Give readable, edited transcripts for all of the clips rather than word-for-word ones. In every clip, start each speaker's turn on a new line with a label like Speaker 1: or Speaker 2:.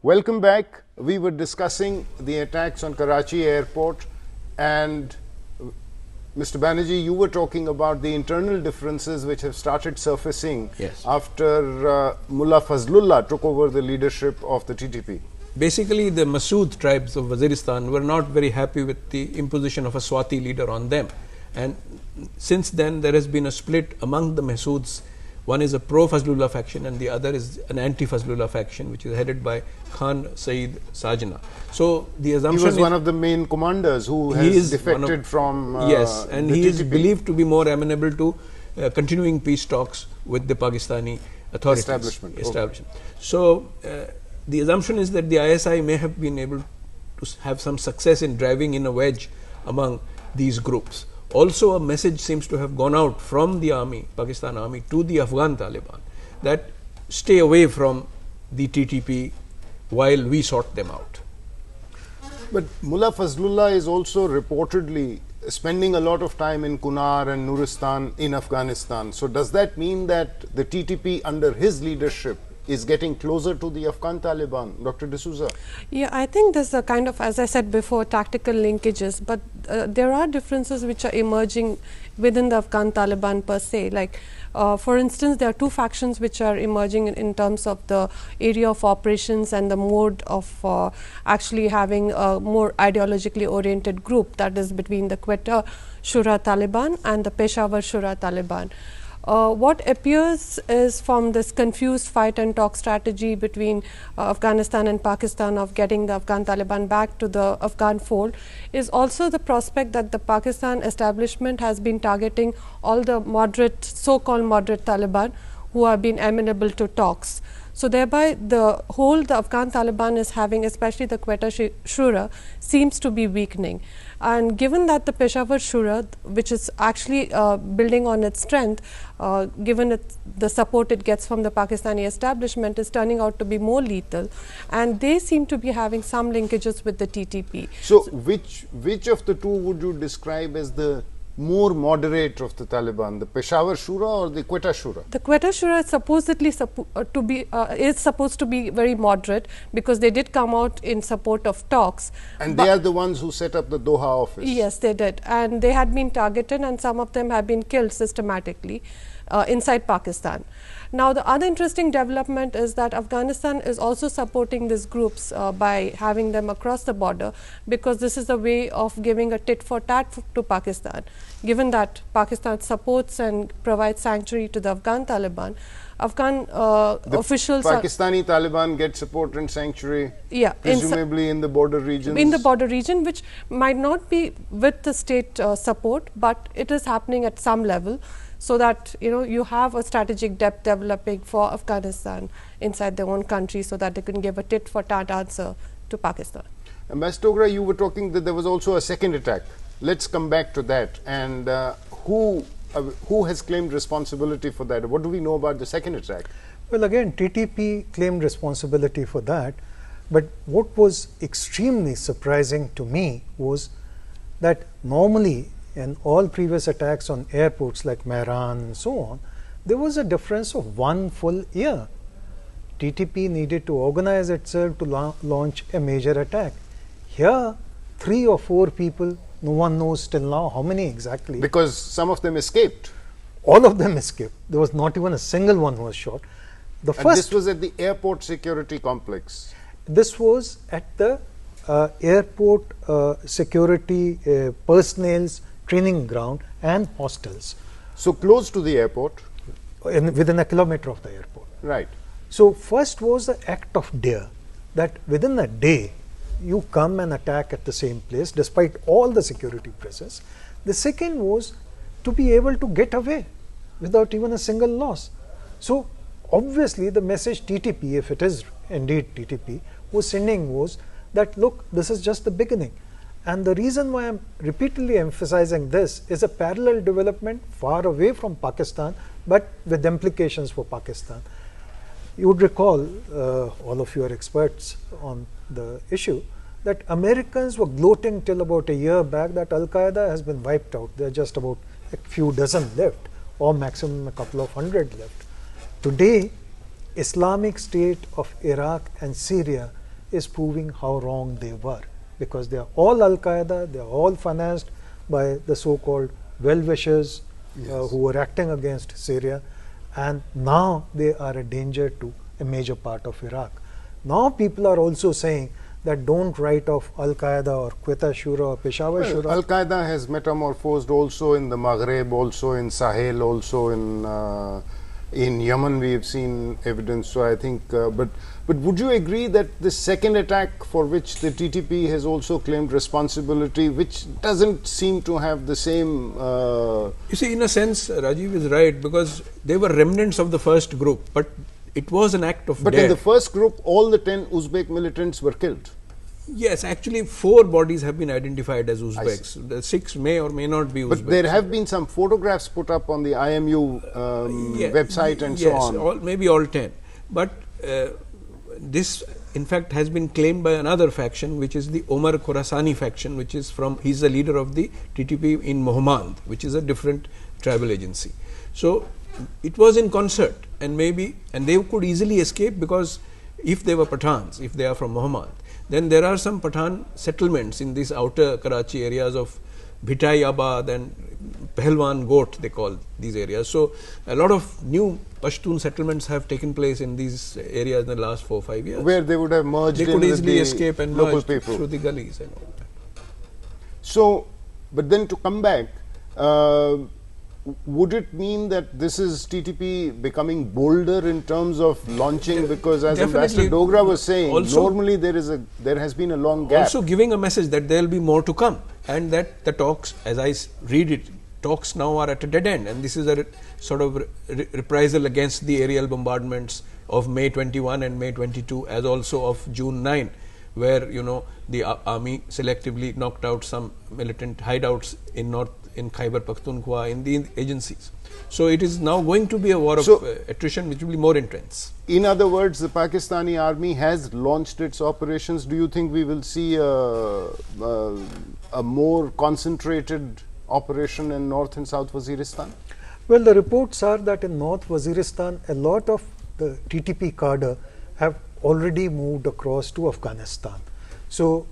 Speaker 1: Welcome back. We were discussing the attacks on Karachi airport, and Mr. Banerjee, you were talking about the internal differences which have started surfacing after Mullah Fazlullah took over the leadership of the TTP.
Speaker 2: Basically, the Masood tribes of Waziristan were not very happy with the imposition of a Swati leader on them. And since then, there has been a split among the Masoods. One is a pro-Fazlullah faction and the other is an anti-Fazlullah faction, which is headed by Khan Saeed Sajna. So the assumption
Speaker 1: he was one of the main commanders who has defected from
Speaker 2: yes, and he is believed to be more amenable to continuing peace talks with the Pakistani authorities.
Speaker 1: Establishment.
Speaker 2: Okay. So the assumption is that the ISI may have been able to have some success in driving in a wedge among these groups. Also, a message seems to have gone out from the army, Pakistan army, to the Afghan Taliban that stay away from the TTP while we sort them out.
Speaker 1: But Mullah Fazlullah is also reportedly spending a lot of time in Kunar and Nuristan in Afghanistan. So does that mean that the TTP under his leadership is getting closer to the Afghan Taliban? Dr. D'Souza?
Speaker 3: Yeah, I think there's a kind of, as I said before, tactical linkages, but there are differences which are emerging within the Afghan Taliban per se. Like, for instance, there are two factions which are emerging in terms of the area of operations and the mode of actually having a more ideologically oriented group, that is between the Quetta Shura Taliban and the Peshawar Shura Taliban. What appears is from this confused fight and talk strategy between Afghanistan and Pakistan of getting the Afghan Taliban back to the Afghan fold is also the prospect that the Pakistan establishment has been targeting all the moderate, so-called moderate Taliban who have been amenable to talks. So thereby the hold the Afghan Taliban is having, especially the Quetta Shura, seems to be weakening. And given that the Peshawar Shura, which is actually building on its strength, given the support it gets from the Pakistani establishment, is turning out to be more lethal, and they seem to be having some linkages with the TTP.
Speaker 1: So which of the two would you describe as the more moderate of the Taliban, the Peshawar Shura or the Quetta Shura?
Speaker 3: The Quetta Shura is supposedly supposed to be very moderate, because they did come out in support of talks.
Speaker 1: And they are the ones who set up the Doha office.
Speaker 3: Yes, they did, and they had been targeted, and some of them have been killed systematically inside Pakistan. Now, the other interesting development is that Afghanistan is also supporting these groups by having them across the border, because this is a way of giving a tit for tat to Pakistan. Given that Pakistan supports and provides sanctuary to the Afghan Taliban, Afghan officials,
Speaker 1: Pakistani Taliban get support and sanctuary, presumably in the border regions.
Speaker 3: In the border region, which might not be with the state support, but it is happening at some level, so that you have a strategic depth developing for Afghanistan inside their own country, so that they can give a tit for tat answer to Pakistan.
Speaker 1: Ambassador Dogra, you were talking that there was also a second attack. Let's come back to that. And who has claimed responsibility for that? What do we know about the second attack?
Speaker 4: Well, again, TTP claimed responsibility for that. But what was extremely surprising to me was that normally in all previous attacks on airports like Mehran and so on, there was a difference of 1 full year. TTP needed to organize itself to launch a major attack. Here, 3 or 4 people, no one knows till now how many exactly.
Speaker 1: Because some of them escaped.
Speaker 4: All of them escaped. There was not even a single one who was shot.
Speaker 1: And this was at the airport security complex.
Speaker 4: This was at the airport security personnel's training ground and hostels.
Speaker 1: So close to the airport?
Speaker 4: Within a kilometer of the airport.
Speaker 1: Right.
Speaker 4: So first was the act of dare, that within a day you come and attack at the same place despite all the security presence. The second was to be able to get away without even a single loss. So obviously the message TTP, if it is indeed TTP, was sending was that, look, this is just the beginning. And the reason why I am repeatedly emphasizing this is a parallel development far away from Pakistan, but with implications for Pakistan. You would recall, all of you are experts on the issue, that Americans were gloating till about a year back that Al-Qaeda has been wiped out. There are just about a few dozen left, or maximum a couple of hundred left. Today, Islamic State of Iraq and Syria is proving how wrong they were, because they are all Al-Qaeda, they are all financed by the so-called well-wishers who were acting against Syria, and now they are a danger to a major part of Iraq. Now people are also saying that don't write off Al-Qaeda or Quetta Shura or Peshawar Shura.
Speaker 1: Al-Qaeda has metamorphosed also in the Maghreb, also in Sahel, also in Yemen we have seen evidence. So I think, but would you agree that the second attack for which the TTP has also claimed responsibility, which doesn't seem to have the same...
Speaker 2: You see, in a sense, Rajiv is right, because they were remnants of the first group, but it was an act of
Speaker 1: But
Speaker 2: dare.
Speaker 1: in the first group, all the 10 Uzbek militants were killed.
Speaker 2: Yes, actually 4 bodies have been identified as Uzbeks. The 6 may or may not be Uzbeks.
Speaker 1: But there have been some photographs put up on the IMU website and so on.
Speaker 2: Yes, maybe all 10. But this in fact has been claimed by another faction, which is the Omar Khorasani faction, which is from, he's the leader of the TTP in Mohmand, which is a different tribal agency. So it was in concert, and they could easily escape, because if they were Pathans, if they are from Mohmand, then there are some Pathan settlements in these outer Karachi areas of Bhitai Abad and Pehelwan Got, they call these areas. So a lot of new Pashtun settlements have taken place in these areas in the last 4 or 5 years,
Speaker 1: where they would have merged
Speaker 2: they
Speaker 1: in
Speaker 2: could
Speaker 1: with
Speaker 2: easily
Speaker 1: the
Speaker 2: escape and
Speaker 1: local
Speaker 2: merge
Speaker 1: people
Speaker 2: through the gullies and all that.
Speaker 1: So, but then to come back, would it mean that this is TTP becoming bolder in terms of launching? Because as Ambassador Dogra was saying, normally there has been a long gap.
Speaker 2: Also giving a message that there will be more to come, and that the talks, as I read it, talks now are at a dead end, and this is a sort of reprisal against the aerial bombardments of May 21 and May 22, as also of June 9, where the army selectively knocked out some militant hideouts in Khyber Pakhtunkhwa, in the agencies. So it is now going to be a war of attrition, which will be more intense.
Speaker 1: In other words, the Pakistani army has launched its operations. Do you think we will see a more concentrated operation in North and South Waziristan?
Speaker 4: Well, the reports are that in North Waziristan, a lot of the TTP cadre have already moved across to Afghanistan. So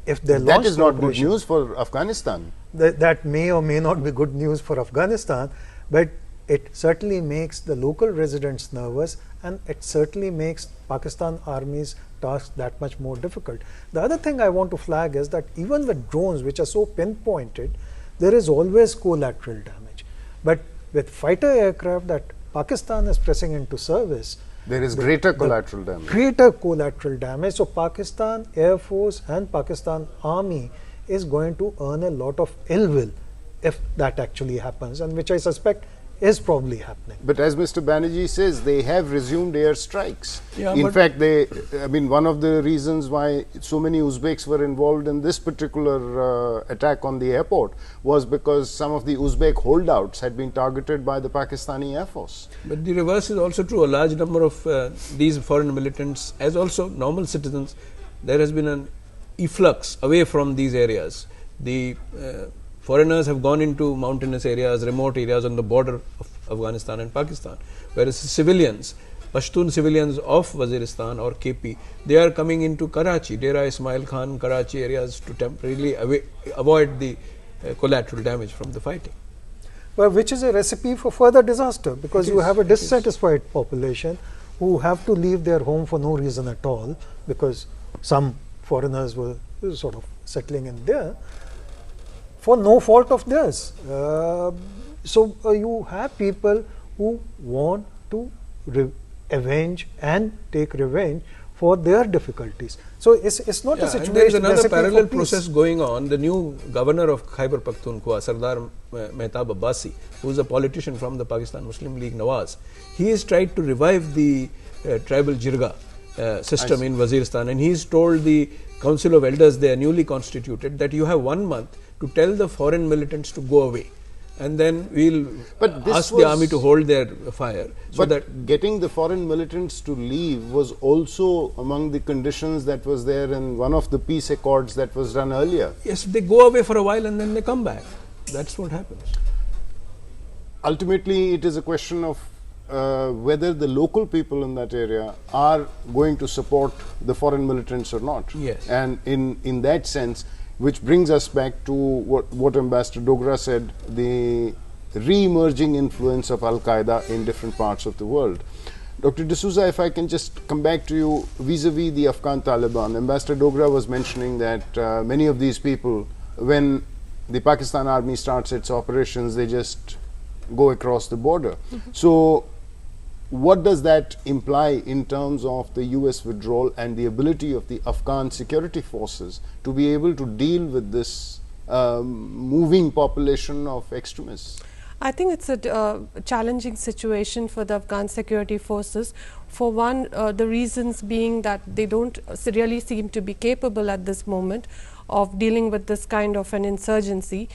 Speaker 4: if they launch
Speaker 1: that is not good news for Afghanistan.
Speaker 4: That may or may not be good news for Afghanistan, but it certainly makes the local residents nervous, and it certainly makes Pakistan Army's task that much more difficult. The other thing I want to flag is that even with drones, which are so pinpointed, there is always collateral damage. But with fighter aircraft that Pakistan is pressing into service,
Speaker 1: there is greater collateral damage.
Speaker 4: Greater collateral damage. So Pakistan Air Force and Pakistan Army is going to earn a lot of ill will if that actually happens, and which I suspect is probably happening.
Speaker 1: But as Mr. Banerjee says, they have resumed air strikes.
Speaker 2: Yeah,
Speaker 1: in fact, one of the reasons why so many Uzbeks were involved in this particular attack on the airport was because some of the Uzbek holdouts had been targeted by the Pakistani Air Force.
Speaker 2: But the reverse is also true. A large number of these foreign militants, as also normal citizens, there has been an efflux away from these areas. The foreigners have gone into mountainous areas, remote areas on the border of Afghanistan and Pakistan, whereas civilians, Pashtun civilians of Waziristan or KP, they are coming into Karachi, Dera Ismail Khan, Karachi areas to temporarily avoid the collateral damage from the fighting.
Speaker 4: Well, which is a recipe for further disaster, because you have a dissatisfied population who have to leave their home for no reason at all, because some foreigners were sort of settling in there for no fault of theirs. So you have people who want to avenge and take revenge for their difficulties. So it's not a situation.
Speaker 2: There is another parallel process going on. The new governor of Khyber Pakhtunkhwa, Sardar Mehtab Abbasi, who is a politician from the Pakistan Muslim League Nawaz, he has tried to revive the tribal jirga system in Waziristan, and he's told the Council of Elders there, newly constituted, that you have 1 month to tell the foreign militants to go away, and then we'll ask the army to hold their fire. So
Speaker 1: but getting the foreign militants to leave was also among the conditions that was there in one of the peace accords that was done earlier.
Speaker 2: Yes, they go away for a while and then they come back. That's what happens.
Speaker 1: Ultimately, it is a question of whether the local people in that area are going to support the foreign militants or not.
Speaker 2: Yes.
Speaker 1: And in that sense, which brings us back to what Ambassador Dogra said, the re-emerging influence of Al-Qaeda in different parts of the world. Dr. D'Souza, if I can just come back to you vis-a-vis the Afghan Taliban. Ambassador Dogra was mentioning that many of these people, when the Pakistan army starts its operations, they just go across the border. So what does that imply in terms of the US withdrawal and the ability of the Afghan security forces to be able to deal with this moving population of extremists?
Speaker 3: I think it's a challenging situation for the Afghan security forces. For one, the reasons being that they don't really seem to be capable at this moment of dealing with this kind of an insurgency.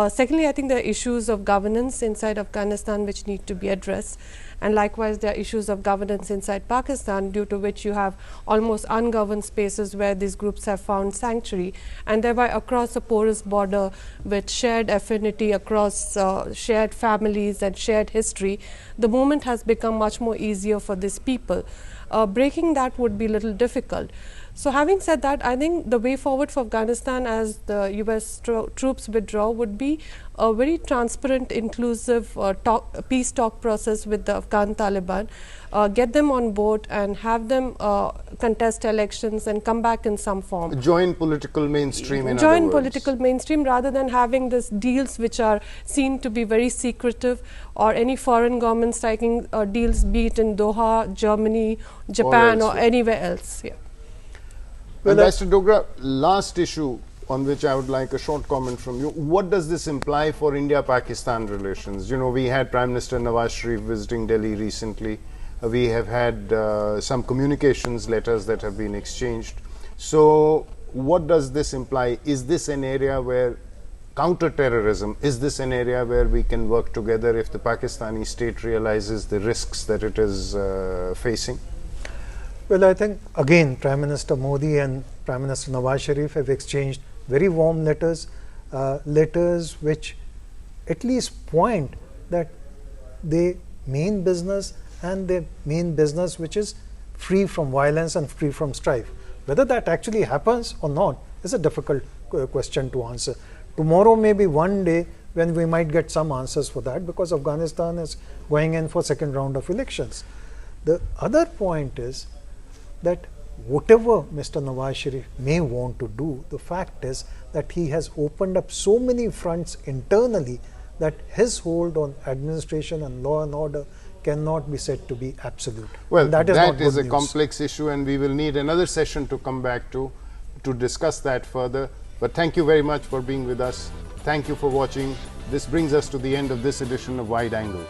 Speaker 3: Secondly, I think there are issues of governance inside Afghanistan which need to be addressed, and likewise there are issues of governance inside Pakistan, due to which you have almost ungoverned spaces where these groups have found sanctuary, and thereby across a porous border with shared affinity across shared families and shared history, the movement has become much more easier for these people. Breaking that would be a little difficult. So having said that, I think the way forward for Afghanistan as the US troops withdraw would be a very transparent, inclusive peace talk process with the Afghan Taliban, get them on board and have them contest elections and come back in some form.
Speaker 1: Join political mainstream, in
Speaker 3: Join
Speaker 1: other words.
Speaker 3: political mainstream, rather than having these deals which are seen to be very secretive, or any foreign government striking deals, be it in Doha, Germany, Japan or anywhere else. Yeah.
Speaker 1: Well, Ambassador Dogra, last issue on which I would like a short comment from you. What does this imply for India-Pakistan relations? You know, we had Prime Minister Nawaz Sharif visiting Delhi recently. We have had some communications letters that have been exchanged. So what does this imply? Is this an area where counter-terrorism, is this an area where we can work together if the Pakistani state realizes the risks that it is facing?
Speaker 4: Well, I think again Prime Minister Modi and Prime Minister Nawaz Sharif have exchanged very warm letters, letters which at least point that they mean business, and they mean business which is free from violence and free from strife. Whether that actually happens or not is a difficult question to answer. Tomorrow may be one day when we might get some answers for that, because Afghanistan is going in for second round of elections. The other point is that whatever Mr. Nawaz Sharif may want to do, the fact is that he has opened up so many fronts internally that his hold on administration and law and order cannot be said to be absolute.
Speaker 1: Well,
Speaker 4: that
Speaker 1: is a complex issue, and we will need another session to come back to discuss that further. But thank you very much for being with us. Thank you for watching. This brings us to the end of this edition of Wide Angle.